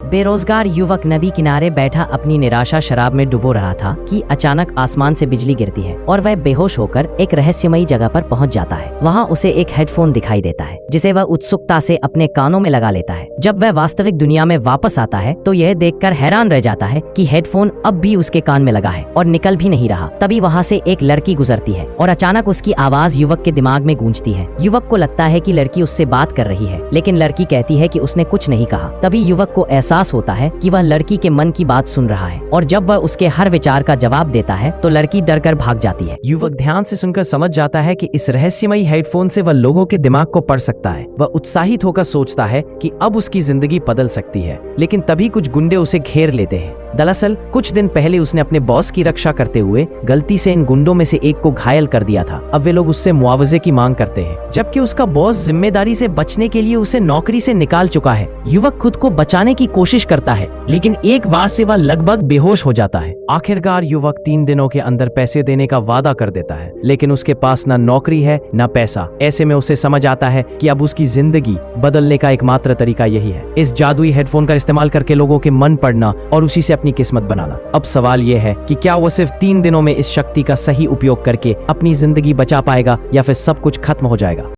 बेरोजगार युवक नदी किनारे बैठा अपनी निराशा शराब में डुबो रहा था कि अचानक आसमान से बिजली गिरती है और वह बेहोश होकर एक रहस्यमयी जगह पर पहुंच जाता है। वहां उसे एक हेडफोन दिखाई देता है जिसे वह उत्सुकता से अपने कानों में लगा लेता है। जब वह वास्तविक दुनिया में वापस आता है तो यह देखकर हैरान रह जाता है कि हेडफोन अब भी उसके कान में लगा है और निकल भी नहीं रहा। तभी वहाँ से एक लड़की गुजरती है और अचानक उसकी आवाज युवक के दिमाग में गूंजती है। युवक को लगता है कि लड़की उससे बात कर रही है, लेकिन लड़की कहती है कि उसने कुछ नहीं कहा। तभी युवक को एहसास होता है कि वह लड़की के मन की बात सुन रहा है और जब वह उसके हर विचार का जवाब देता है तो लड़की डरकर भाग जाती है। युवक ध्यान से सुनकर समझ जाता है कि इस रहस्यमयी हेडफोन से वह लोगों के दिमाग को पढ़ सकता है। वह उत्साहित होकर सोचता है कि अब उसकी जिंदगी बदल सकती है, लेकिन तभी कुछ गुंडे उसे घेर लेते हैं। दरअसल कुछ दिन पहले उसने अपने बॉस की रक्षा करते हुए गलती से इन गुंडों में से एक को घायल कर दिया था। अब वे लोग उससे मुआवजे की मांग करते हैं, जबकि उसका बॉस जिम्मेदारी से बचने के लिए उसे नौकरी से निकाल चुका है। युवक खुद को बचाने की कोशिश करता है, लेकिन एक बार से वह लगभग बेहोश हो जाता है। आखिरकार युवक 3 दिनों के अंदर पैसे देने का वादा कर देता है, लेकिन उसके पास न नौकरी है न पैसा। ऐसे में उसे समझ आता है कि अब उसकी जिंदगी बदलने का एकमात्र तरीका यही है, इस जादुई हेडफोन का इस्तेमाल करके लोगों के मन पढ़ना और उसी से अपनी किस्मत बनाना। अब सवाल यह है कि क्या वो सिर्फ 3 दिनों में इस शक्ति का सही उपयोग करके अपनी जिंदगी बचा पाएगा या फिर सब कुछ खत्म हो जाएगा।